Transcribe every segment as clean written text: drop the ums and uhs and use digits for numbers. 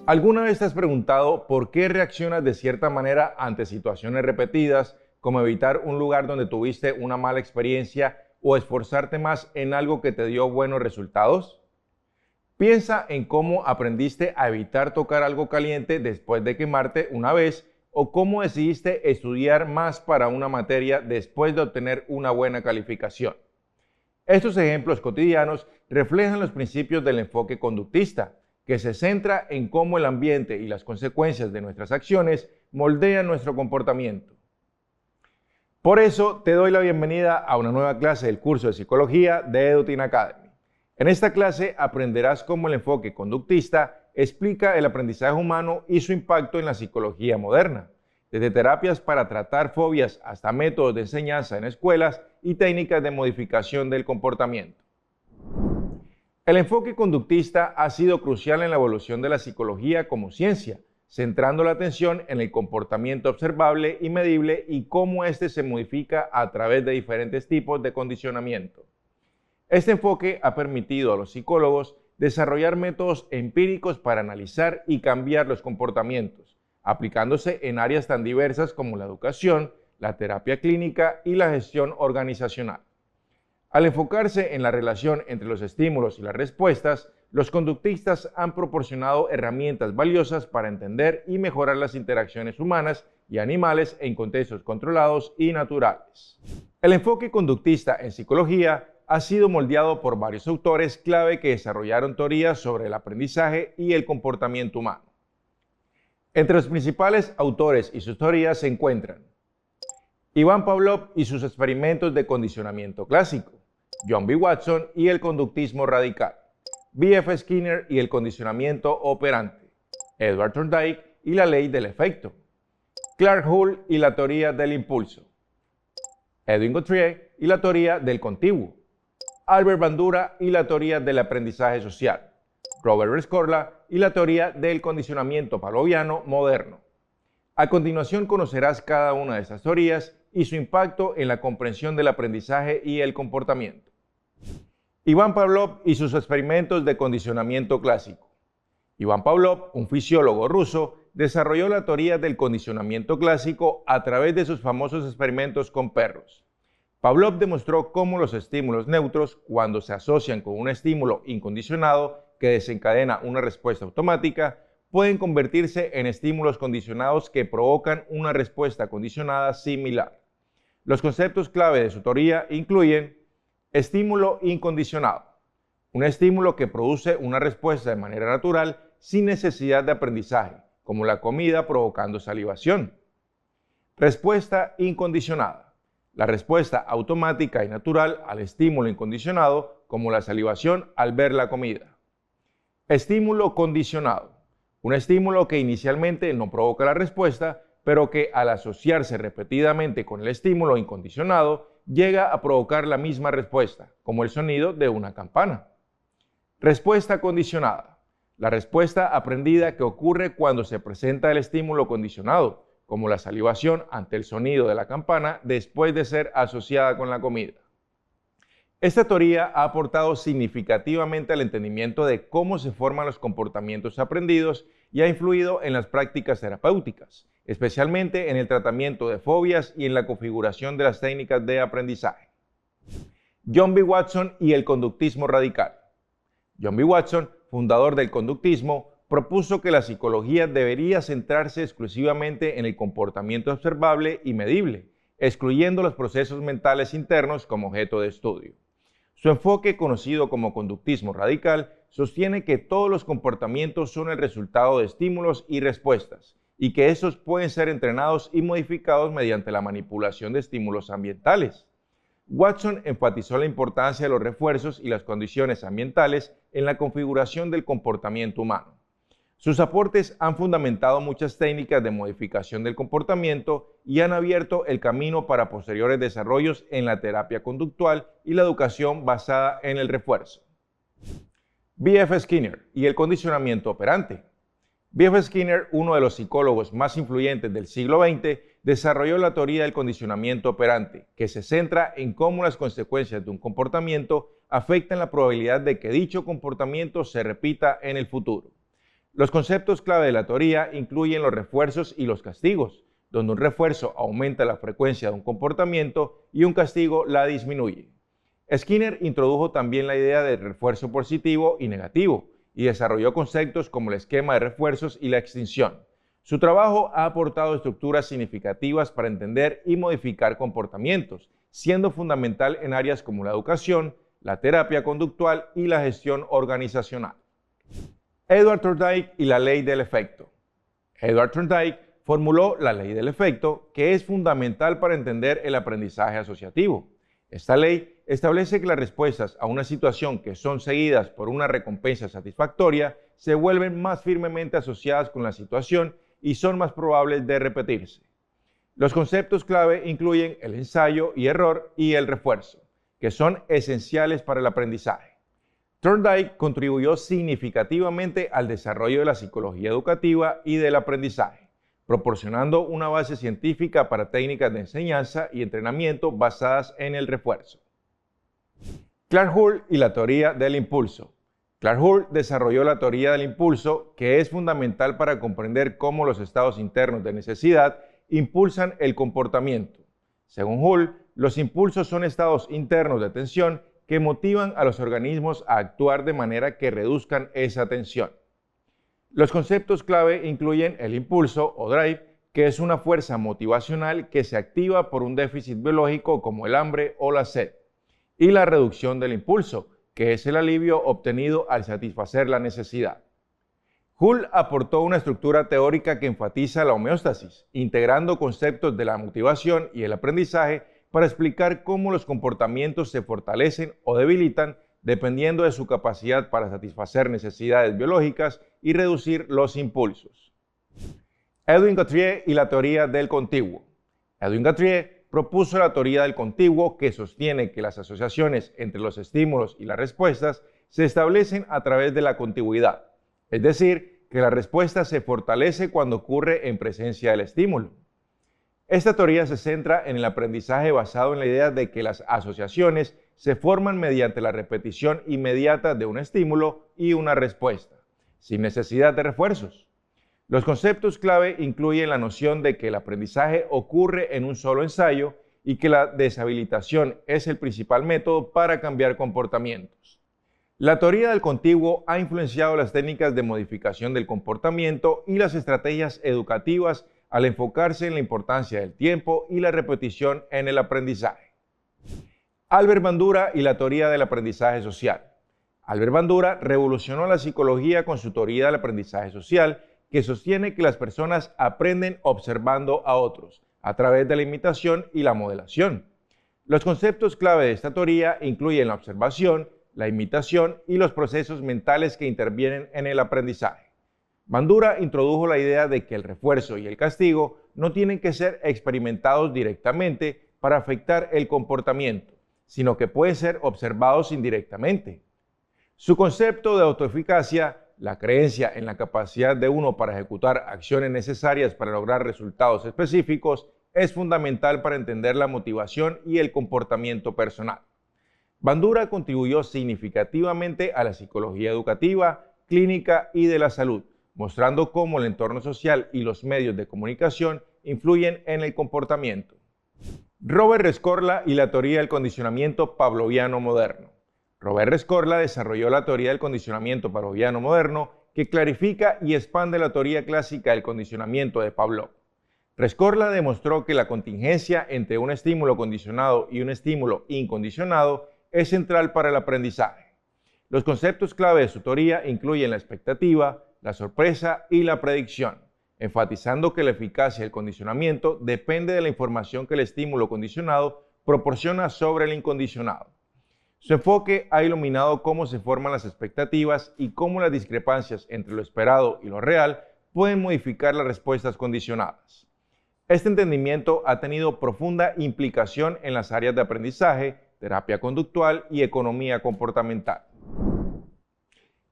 ¿Alguna vez te has preguntado por qué reaccionas de cierta manera ante situaciones repetidas, como evitar un lugar donde tuviste una mala experiencia o esforzarte más en algo que te dio buenos resultados? Piensa en cómo aprendiste a evitar tocar algo caliente después de quemarte una vez o cómo decidiste estudiar más para una materia después de obtener una buena calificación. Estos ejemplos cotidianos reflejan los principios del enfoque conductista, que se centra en cómo el ambiente y las consecuencias de nuestras acciones moldean nuestro comportamiento. Por eso te doy la bienvenida a una nueva clase del curso de Psicología de Edutin Academy. En esta clase aprenderás cómo el enfoque conductista explica el aprendizaje humano y su impacto en la psicología moderna, desde terapias para tratar fobias hasta métodos de enseñanza en escuelas y técnicas de modificación del comportamiento. El enfoque conductista ha sido crucial en la evolución de la psicología como ciencia, centrando la atención en el comportamiento observable y medible y cómo éste se modifica a través de diferentes tipos de condicionamiento. Este enfoque ha permitido a los psicólogos desarrollar métodos empíricos para analizar y cambiar los comportamientos, aplicándose en áreas tan diversas como la educación, la terapia clínica y la gestión organizacional. Al enfocarse en la relación entre los estímulos y las respuestas, los conductistas han proporcionado herramientas valiosas para entender y mejorar las interacciones humanas y animales en contextos controlados y naturales. El enfoque conductista en psicología ha sido moldeado por varios autores clave que desarrollaron teorías sobre el aprendizaje y el comportamiento humano. Entre los principales autores y sus teorías se encuentran Ivan Pavlov y sus experimentos de condicionamiento clásico, John B. Watson y el conductismo radical, B.F. Skinner y el condicionamiento operante, Edward Thorndike y la ley del efecto, Clark Hull y la teoría del impulso, Edwin Guthrie y la teoría del contiguo, Albert Bandura y la teoría del aprendizaje social, Robert Rescorla y la teoría del condicionamiento pavloviano moderno. A continuación conocerás cada una de estas teorías y su impacto en la comprensión del aprendizaje y el comportamiento. Ivan Pavlov y sus experimentos de condicionamiento clásico. Ivan Pavlov, un fisiólogo ruso, desarrolló la teoría del condicionamiento clásico a través de sus famosos experimentos con perros. Pavlov demostró cómo los estímulos neutros, cuando se asocian con un estímulo incondicionado que desencadena una respuesta automática, pueden convertirse en estímulos condicionados que provocan una respuesta condicionada similar. Los conceptos clave de su teoría incluyen estímulo incondicionado, un estímulo que produce una respuesta de manera natural sin necesidad de aprendizaje, como la comida provocando salivación. Respuesta incondicionada, la respuesta automática y natural al estímulo incondicionado, como la salivación al ver la comida. Estímulo condicionado, un estímulo que inicialmente no provoca la respuesta, pero que al asociarse repetidamente con el estímulo incondicionado, llega a provocar la misma respuesta, como el sonido de una campana. Respuesta condicionada, la respuesta aprendida que ocurre cuando se presenta el estímulo condicionado, como la salivación ante el sonido de la campana después de ser asociada con la comida. Esta teoría ha aportado significativamente al entendimiento de cómo se forman los comportamientos aprendidos y ha influido en las prácticas terapéuticas, especialmente en el tratamiento de fobias y en la configuración de las técnicas de aprendizaje. John B. Watson y el conductismo radical. John B. Watson, fundador del conductismo, propuso que la psicología debería centrarse exclusivamente en el comportamiento observable y medible, excluyendo los procesos mentales internos como objeto de estudio. Su enfoque, conocido como conductismo radical, sostiene que todos los comportamientos son el resultado de estímulos y respuestas, y que estos pueden ser entrenados y modificados mediante la manipulación de estímulos ambientales. Watson enfatizó la importancia de los refuerzos y las condiciones ambientales en la configuración del comportamiento humano. Sus aportes han fundamentado muchas técnicas de modificación del comportamiento y han abierto el camino para posteriores desarrollos en la terapia conductual y la educación basada en el refuerzo. B.F. Skinner y el condicionamiento operante. B.F. Skinner, uno de los psicólogos más influyentes del siglo XX, desarrolló la teoría del condicionamiento operante, que se centra en cómo las consecuencias de un comportamiento afectan la probabilidad de que dicho comportamiento se repita en el futuro. Los conceptos clave de la teoría incluyen los refuerzos y los castigos, donde un refuerzo aumenta la frecuencia de un comportamiento y un castigo la disminuye. Skinner introdujo también la idea de refuerzo positivo y negativo y desarrolló conceptos como el esquema de refuerzos y la extinción. Su trabajo ha aportado estructuras significativas para entender y modificar comportamientos, siendo fundamental en áreas como la educación, la terapia conductual y la gestión organizacional. Edward Thorndike y la ley del efecto. Edward Thorndike formuló la ley del efecto, que es fundamental para entender el aprendizaje asociativo. Esta ley establece que las respuestas a una situación que son seguidas por una recompensa satisfactoria se vuelven más firmemente asociadas con la situación y son más probables de repetirse. Los conceptos clave incluyen el ensayo y error y el refuerzo, que son esenciales para el aprendizaje. Thorndike contribuyó significativamente al desarrollo de la psicología educativa y del aprendizaje, proporcionando una base científica para técnicas de enseñanza y entrenamiento basadas en el refuerzo. Clark Hull y la teoría del impulso. Clark Hull desarrolló la teoría del impulso, que es fundamental para comprender cómo los estados internos de necesidad impulsan el comportamiento. Según Hull, los impulsos son estados internos de tensión que motivan a los organismos a actuar de manera que reduzcan esa tensión. Los conceptos clave incluyen el impulso o drive, que es una fuerza motivacional que se activa por un déficit biológico como el hambre o la sed, y la reducción del impulso, que es el alivio obtenido al satisfacer la necesidad. Hull aportó una estructura teórica que enfatiza la homeostasis, integrando conceptos de la motivación y el aprendizaje para explicar cómo los comportamientos se fortalecen o debilitan dependiendo de su capacidad para satisfacer necesidades biológicas y reducir los impulsos. Edwin Guthrie y la teoría del contiguo. Edwin Guthrie propuso la teoría del contiguo, que sostiene que las asociaciones entre los estímulos y las respuestas se establecen a través de la contigüidad, es decir, que la respuesta se fortalece cuando ocurre en presencia del estímulo. Esta teoría se centra en el aprendizaje basado en la idea de que las asociaciones se forman mediante la repetición inmediata de un estímulo y una respuesta, sin necesidad de refuerzos. Los conceptos clave incluyen la noción de que el aprendizaje ocurre en un solo ensayo y que la deshabilitación es el principal método para cambiar comportamientos. La teoría del contiguo ha influenciado las técnicas de modificación del comportamiento y las estrategias educativas al enfocarse en la importancia del tiempo y la repetición en el aprendizaje. Albert Bandura y la teoría del aprendizaje social. Albert Bandura revolucionó la psicología con su teoría del aprendizaje social, que sostiene que las personas aprenden observando a otros, a través de la imitación y la modelación. Los conceptos clave de esta teoría incluyen la observación, la imitación y los procesos mentales que intervienen en el aprendizaje. Bandura introdujo la idea de que el refuerzo y el castigo no tienen que ser experimentados directamente para afectar el comportamiento, sino que pueden ser observados indirectamente. Su concepto de autoeficacia, la creencia en la capacidad de uno para ejecutar acciones necesarias para lograr resultados específicos, es fundamental para entender la motivación y el comportamiento personal. Bandura contribuyó significativamente a la psicología educativa, clínica y de la salud, mostrando cómo el entorno social y los medios de comunicación influyen en el comportamiento. Robert Rescorla y la teoría del condicionamiento pavloviano moderno. Robert Rescorla desarrolló la teoría del condicionamiento pavloviano moderno, que clarifica y expande la teoría clásica del condicionamiento de Pavlov. Rescorla demostró que la contingencia entre un estímulo condicionado y un estímulo incondicionado es central para el aprendizaje. Los conceptos clave de su teoría incluyen la expectativa, la sorpresa y la predicción, enfatizando que la eficacia del condicionamiento depende de la información que el estímulo condicionado proporciona sobre el incondicionado. Su enfoque ha iluminado cómo se forman las expectativas y cómo las discrepancias entre lo esperado y lo real pueden modificar las respuestas condicionadas. Este entendimiento ha tenido profunda implicación en las áreas de aprendizaje, terapia conductual y economía comportamental.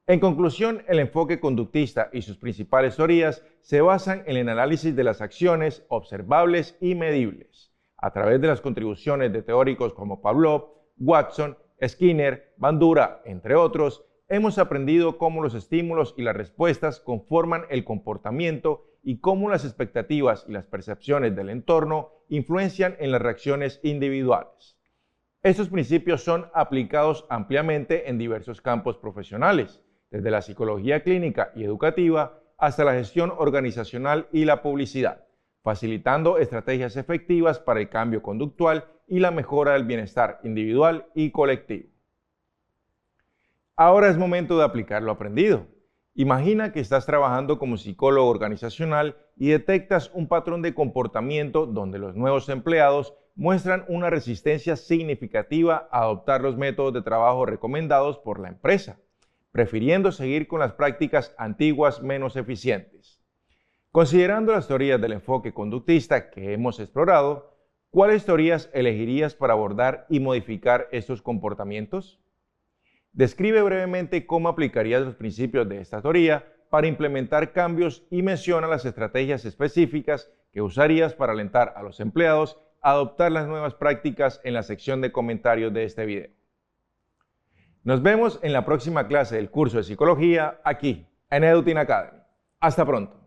En conclusión, el enfoque conductista y sus principales teorías se basan en el análisis de las acciones observables y medibles, a través de las contribuciones de teóricos como Pavlov, Watson, Skinner, Bandura, entre otros. hemos aprendido cómo los estímulos y las respuestas conforman el comportamiento y cómo las expectativas y las percepciones del entorno influencian en las reacciones individuales. Estos principios son aplicados ampliamente en diversos campos profesionales, desde la psicología clínica y educativa hasta la gestión organizacional y la publicidad, facilitando estrategias efectivas para el cambio conductual y la mejora del bienestar individual y colectivo. Ahora es momento de aplicar lo aprendido. Imagina que estás trabajando como psicólogo organizacional y detectas un patrón de comportamiento donde los nuevos empleados muestran una resistencia significativa a adoptar los métodos de trabajo recomendados por la empresa, prefiriendo seguir con las prácticas antiguas menos eficientes. Considerando las teorías del enfoque conductista que hemos explorado, ¿cuáles teorías elegirías para abordar y modificar estos comportamientos? Describe brevemente cómo aplicarías los principios de esta teoría para implementar cambios y menciona las estrategias específicas que usarías para alentar a los empleados a adoptar las nuevas prácticas en la sección de comentarios de este video. Nos vemos en la próxima clase del curso de psicología aquí en Edutin Academy. Hasta pronto.